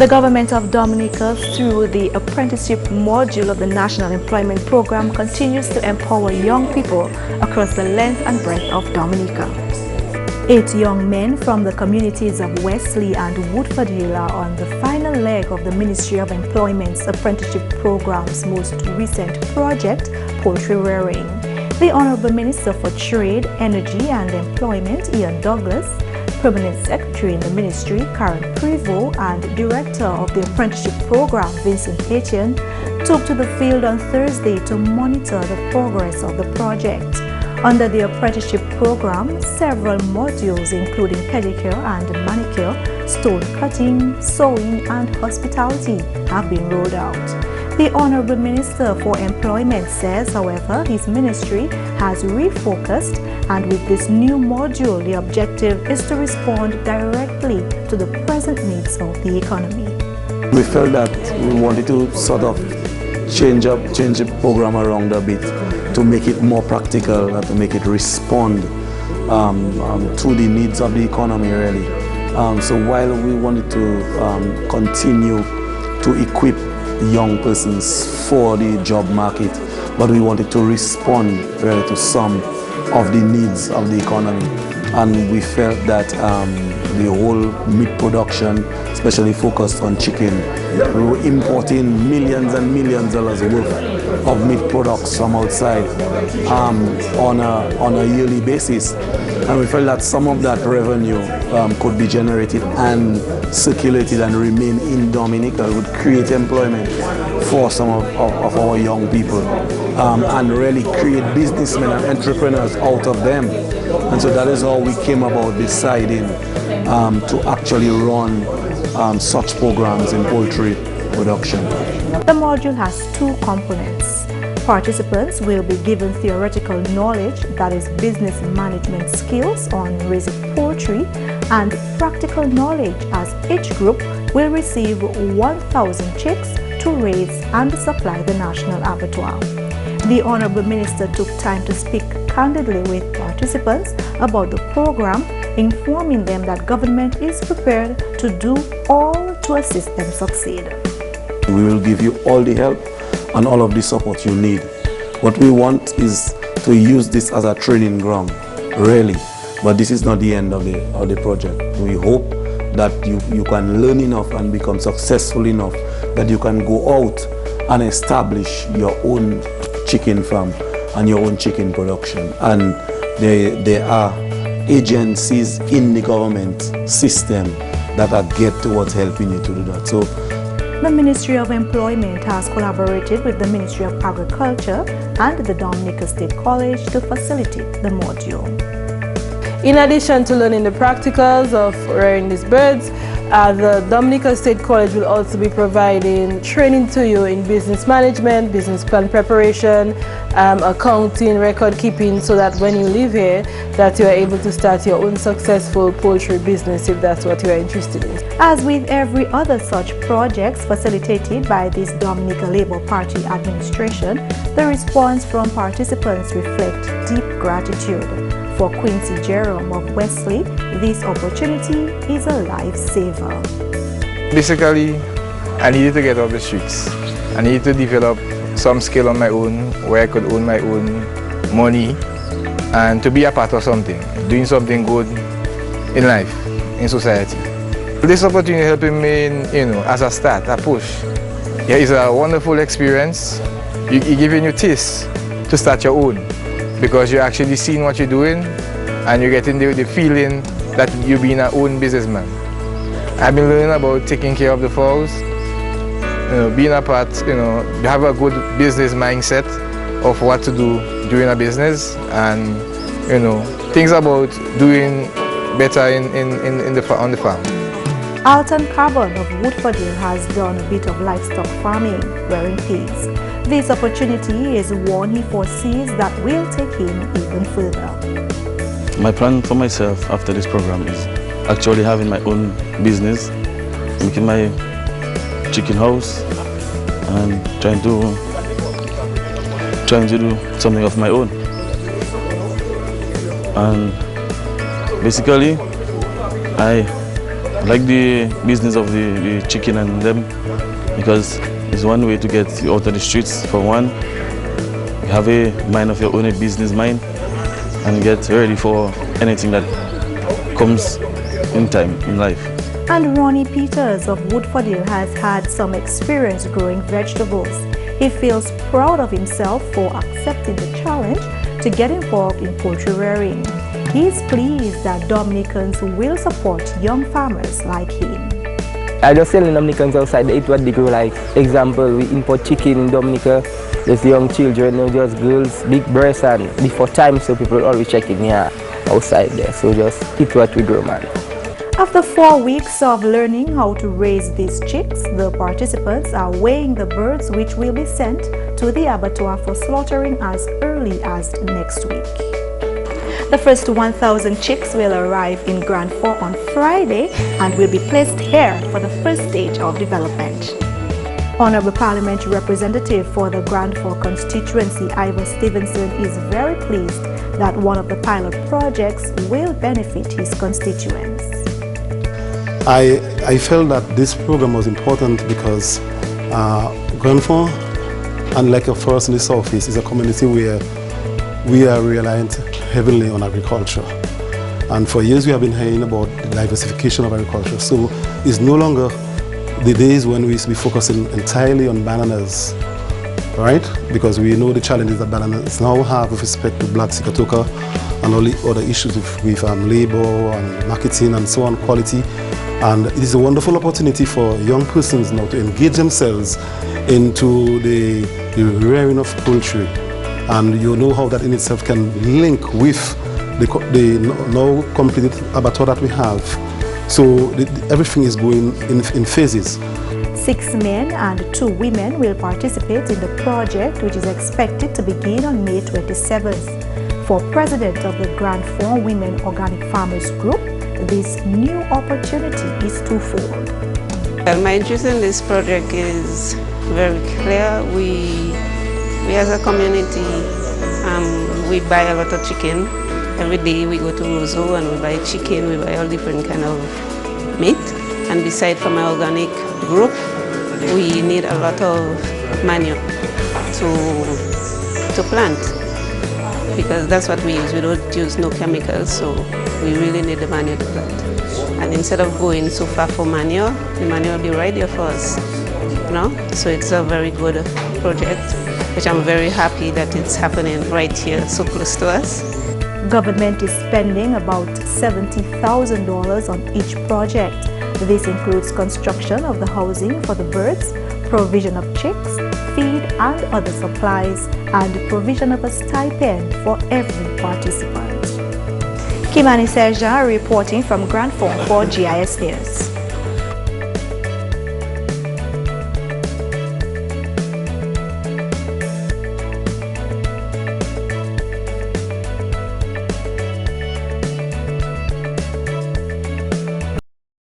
The government of Dominica, through the apprenticeship module of the National Employment Program, continues to empower young people across the length and breadth of Dominica. 8 young men from the communities of Wesley and Woodford Hill are on the final leg of the Ministry of Employment's apprenticeship program's most recent project, Poultry Rearing. The Honorable Minister for Trade, Energy and Employment, Ian Douglas, Permanent Secretary in the Ministry, Careen Prevost, and Director of the Apprenticeship Program, Vincent Etienne, took to the field on Thursday to monitor the progress of the project. Under the apprenticeship program, several modules including pedicure and manicure, stone cutting, sewing and hospitality have been rolled out. The Honorable Minister for Employment says, however, his ministry has refocused, and with this new module, the objective is to respond directly to the present needs of the economy. We felt that we wanted to sort of change the program around a bit to make it more practical and to make it respond to the needs of the economy, really. So while we wanted to continue to equip young persons for the job market, but we wanted to respond really to some of the needs of the economy. And we felt that the whole meat production, especially focused on chicken, we were importing millions and millions of dollars worth of meat products from outside on a yearly basis. And we felt that some of that revenue could be generated and circulated and remain in Dominica. It would create employment for some of our young people and really create businessmen and entrepreneurs out of them. And so that is how we came about deciding to actually run such programs in poultry production. The module has 2 components. Participants will be given theoretical knowledge, that is business management skills on raising poultry, and practical knowledge, as each group will receive 1,000 chicks to raise and supply the national abattoir. The Honorable Minister took time to speak candidly with participants about the program, informing them that government is prepared to do all to assist them succeed. We will give you all the help and all of the support you need. What we want is to use this as a training ground, really. But this is not the end of the project. We hope that you can learn enough and become successful enough that you can go out and establish your own chicken farm and your own chicken production. And there are agencies in the government system that are geared towards helping you to do that. So the Ministry of Employment has collaborated with the Ministry of Agriculture and the Dominica State College to facilitate the module. In addition to learning the practicals of rearing these birds, the Dominica State College will also be providing training to you in business management, business plan preparation, accounting, record keeping, so that when you live here, that you are able to start your own successful poultry business if that's what you are interested in. As with every other such projects facilitated by this Dominica Labour Party administration, the response from participants reflect deep gratitude. For Quincy Jerome of Wesley, this opportunity is a lifesaver. Basically, I needed to get off the streets. I needed to develop some skill on my own, where I could earn my own money and to be a part of something, doing something good in life, in society. This opportunity helping me, as a start, a push. Yeah, it's a wonderful experience. It's giving you taste to start your own, because you're actually seeing what you're doing and you're getting the feeling that you're being an own businessman. I've been learning about taking care of the fowls, being a part, have a good business mindset of what to do during a business, and things about doing better on the farm. Alton Carbon of Woodford Hill has done a bit of livestock farming, rearing pigs. This opportunity is one he foresees that will take him even further. My plan for myself after this program is actually having my own business, making my chicken house and trying to do something of my own. And basically, I I like the business of the chicken and them because it's one way to get you out of the streets. For one, you have a mind of your own, a business mind, and get ready for anything that comes in time in life. And Ronnie Peters of Woodfordale has had some experience growing vegetables. He feels proud of himself for accepting the challenge to get involved in poultry rearing. He is pleased that Dominicans will support young farmers like him. I just tell Dominicans outside they eat what they grow. Like example, we import chicken in Dominica. There's young children, just girls, big breasts, and before time, so people always checking here outside there. So just eat what we grow, man. After 4 weeks of learning how to raise these chicks, the participants are weighing the birds which will be sent to the abattoir for slaughtering as early as next week. The first 1,000 chicks will arrive in Grand Fond on Friday and will be placed here for the first stage of development. Honorable Parliamentary Representative for the Grand Fond constituency, Ivor Stevenson, is very pleased that one of the pilot projects will benefit his constituents. I felt that this program was important because Grand Fond, unlike a forest in the southeast, is a community where we are reliant heavily on agriculture. And for years we have been hearing about the diversification of agriculture. So it's no longer the days when we used to be focusing entirely on bananas, right? Because we know the challenges that bananas now have with respect to black sikatoka and all the other issues with labor and marketing and so on, quality. And it is a wonderful opportunity for young persons now to engage themselves into the rearing of poultry. And you know how that in itself can link with the now completed abattoir that we have. So everything is going in phases. 6 men and 2 women will participate in the project, which is expected to begin on May 27th. For President of the Grand Fond Women Organic Farmers Group, this new opportunity is twofold. Well, my interest in this project is very clear. We as a community, we buy a lot of chicken. Every day we go to Roseau and we buy chicken, we buy all different kind of meat. And beside from my organic group, we need a lot of manure to plant, because that's what we use. We don't use no chemicals, so we really need the manure to plant. And instead of going so far for manure, the manure will be right there for us. So it's a very good project, which I'm very happy that it's happening right here, so close to us. Government is spending about $70,000 on each project. This includes construction of the housing for the birds, provision of chicks, feed and other supplies, and provision of a stipend for every participant. Kimani St reporting from Grand Fond for GIS News.